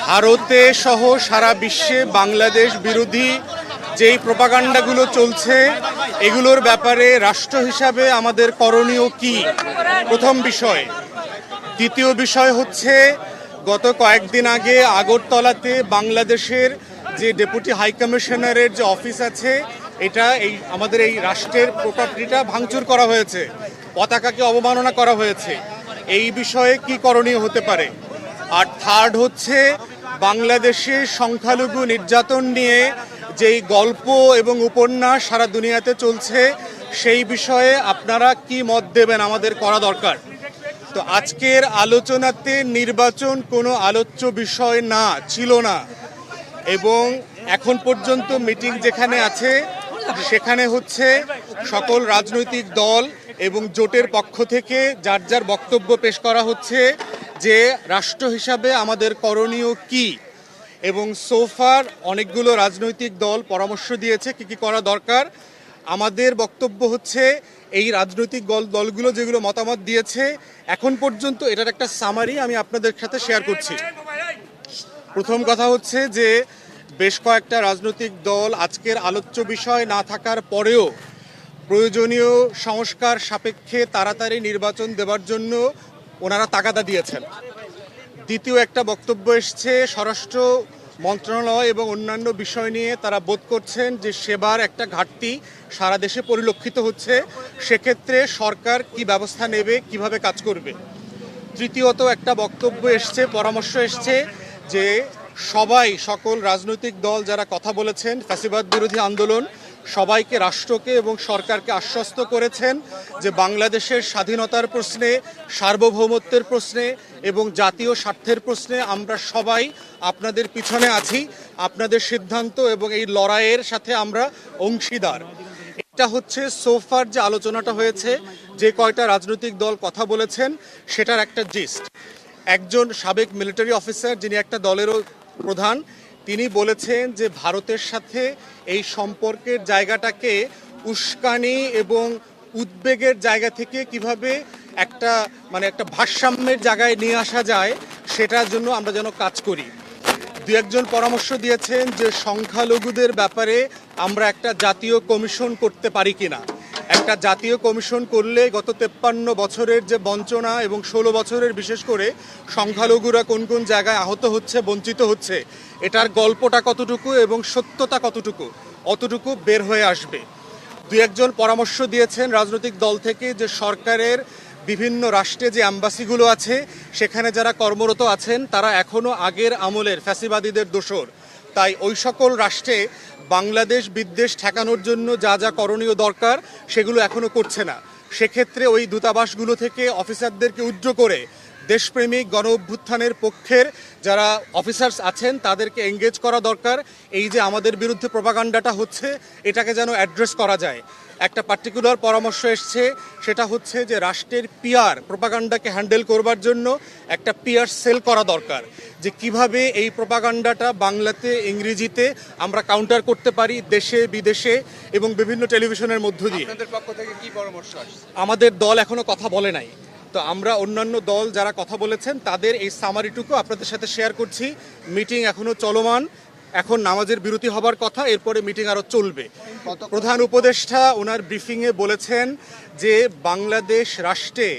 ভারতে সহ সারা বিশ্বে বাংলাদেশ বিরোধী যেই প্রপাগান্ডাগুলো চলছে এগুলোর ব্যাপারে রাষ্ট্র হিসাবে আমাদের করণীয় কি, প্রথম বিষয়। দ্বিতীয় বিষয় হচ্ছে, গত কয়েকদিন আগে আগরতলাতে বাংলাদেশের যে ডেপুটি হাই কমিশনারের যে অফিস আছে, এটা আমাদের এই রাষ্ট্রের প্রপার্টিটা ভাঙচুর করা হয়েছে, পতাকাকে অবমাননা করা হয়েছে। এই বিষয়ে কি করণীয় হতে পারে? আর থার্ড হচ্ছে, বাংলাদেশে সংখ্যালঘু নির্যাতন নিয়ে যেই গল্প এবং উপন্যাস সারা দুনিয়াতে চলছে, সেই বিষয়ে আপনারা কি মত দেবেন, আমাদের করা দরকার। তো আজকের আলোচনাতে নির্বাচন কোনো আলোচ্য বিষয় না, ছিল না, এবং এখন পর্যন্ত মিটিং যেখানে আছে সেখানে হচ্ছে সকল রাজনৈতিক দল এবং জোটের পক্ষ থেকে যার যার বক্তব্য পেশ করা হচ্ছে যে রাষ্ট্র হিসাবে আমাদের করণীয় কি, এবং সোফার অনেকগুলো রাজনৈতিক দল পরামর্শ দিয়েছে কি কি করা দরকার। আমাদের বক্তব্য হচ্ছে, এই রাজনৈতিক দলগুলো যেগুলো মতামত দিয়েছে এখন পর্যন্ত, এটার একটা সামারি আমি আপনাদের সাথে শেয়ার করছি। প্রথম কথা হচ্ছে যে বেশ কয়েকটা রাজনৈতিক দল আজকের আলোচ্য বিষয় না থাকার পরেও প্রয়োজনীয় সংস্কার সাপেক্ষে তাড়াতাড়ি নির্বাচন দেওয়ার জন্য ওনারা তাগাদা দিয়েছেন। দ্বিতীয় একটা বক্তব্য এসছে, স্বরাষ্ট্র মন্ত্রণালয় এবং অন্যান্য বিষয় নিয়ে তারা বোধ করছেন যে সেবার একটা ঘাটতি সারা দেশে পরিলক্ষিত হচ্ছে, সেক্ষেত্রে সরকার কি ব্যবস্থা নেবে, কিভাবে কাজ করবে। তৃতীয়ত একটা বক্তব্য এসছে, পরামর্শ এসছে যে সকল রাজনৈতিক দল যারা কথা বলেছেন, ফ্যাসিবাদ বিরোধী আন্দোলন, সবাইকে, রাষ্ট্রকে এবং সরকারকে আশ্বস্ত করেছেন যে বাংলাদেশের স্বাধীনতার প্রশ্নে, সার্বভৌমত্বের প্রশ্নে এবং জাতীয় স্বার্থের প্রশ্নে আমরা সবাই আপনাদের পিছনে আছি, আপনাদের সিদ্ধান্ত এবং এই লড়াইয়ের সাথে আমরা অংশীদার। এটা হচ্ছে সোফার যে আলোচনাটা হয়েছে, যে কয়টা রাজনৈতিক দল কথা বলেছেন সেটার একটা জিস্ট। একজন সাবেক মিলিটারি অফিসার, যিনি একটা দলেরও প্রধান, তিনি বলেছেন যে ভারতের সাথে এই সম্পর্কের জায়গাটাকে উস্কানি এবং উদ্বেগের জায়গা থেকে কিভাবে একটা ভারসাম্যের জায়গায় নিয়ে আসা যায়, সেটার জন্য আমরা যেন কাজ করি। দু একজন পরামর্শ দিয়েছেন যে সংখ্যালঘুদের ব্যাপারে আমরা একটা জাতীয় কমিশন করতে পারি কিনা। একটা জাতীয় কমিশন করলে গত 53 বছরের যে বঞ্চনা এবং 16 বছরের বিশেষ করে সংখ্যালঘুরা কোন কোন জায়গায় আহত হচ্ছে, বঞ্চিত হচ্ছে, এটার গল্পটা কতটুকু এবং সত্যতা কতটুকু, অতটুকু বের হয়ে আসবে। দু একজন পরামর্শ দিয়েছেন রাজনৈতিক দল থেকে যে সরকারের বিভিন্ন রাষ্ট্রে যে অ্যাম্বাসিগুলো আছে সেখানে যারা কর্মরত আছেন তারা এখনও আগের আমলের ফ্যাসিবাদীদের দোসর, তাই ওই সকল রাষ্ট্রে বাংলাদেশ বিদ্বেষ ঠেকানোর জন্য যা যা করণীয় দরকার সেগুলো এখনও করছে না। সেক্ষেত্রে ওই দূতাবাসগুলো থেকে অফিসারদেরকে উদ্র করে দেশপ্রেমিক গণ অভ্যুত্থানের পক্ষের যারা অফিসার্স আছেন তাদেরকে এঙ্গেজ করা দরকার। এই যে আমাদের বিরুদ্ধে প্রপাগান্ডাটা হচ্ছে, এটাকে যেন অ্যাড্রেস করা যায়। একটা পার্টিকুলার পরামর্শ এসছে, সেটা হচ্ছে যে রাষ্ট্রের পিআর প্রপাগান্ডাকে হ্যান্ডেল করবার জন্য একটা পিআর সেল করা দরকার, যে কিভাবে এই প্রপাগান্ডাটা বাংলাতে, ইংরেজিতে আমরা কাউন্টার করতে পারি, দেশে বিদেশে এবং বিভিন্ন টেলিভিশনের মধ্য দিয়ে। আপনাদের পক্ষ থেকে কি পরামর্শ আসছে? আমাদের দল এখনো কথা বলে নাই, তো আমরা অন্যান্য দল যারা কথা বলেছেন তাদের এই সামারিটুকু আপনাদের সাথে শেয়ার করছি। মিটিং এখনো চলমান, এখন নামাজের বিরতি হবার কথা, এরপরে মিটিং আরও চলবে। প্রধান উপদেষ্টা ওনার ব্রিফিংয়ে বলেছেন যে বাংলাদেশ রাষ্ট্রে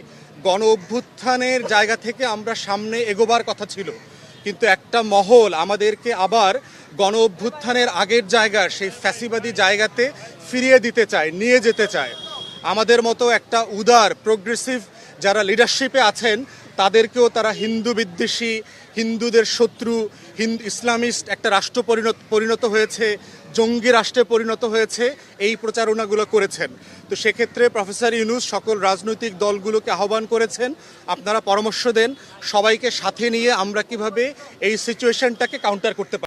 গণ অভ্যুত্থানের জায়গা থেকে আমরা সামনে এগোবার কথা ছিল, কিন্তু একটা মহল আমাদেরকে আবার গণ অভ্যুত্থানের আগের জায়গার সেই ফ্যাসিবাদী জায়গাতে ফিরিয়ে দিতে চায়, নিয়ে যেতে চায়। আমাদের মতো একটা উদার প্রোগ্রেসিভ যারা লিডারশিপে আছেন তাদেরকেও তারা হিন্দু বিদ্বেষী, হিন্দুদের শত্রু, ইসলামিস্ট একটা রাষ্ট্র পরিণত হয়েছে, জঙ্গি রাষ্ট্রে পরিণত হয়েছে, এই প্রচারণাগুলো করেছেন। তো সেক্ষেত্রে প্রফেসর ইউনূস সকল রাজনৈতিক দলগুলোকে আহ্বান করেছেন, আপনারা পরামর্শ দেন সবাইকে সাথে নিয়ে আমরা কিভাবে এই সিচুয়েশনটাকে কাউন্টার করতে পারি।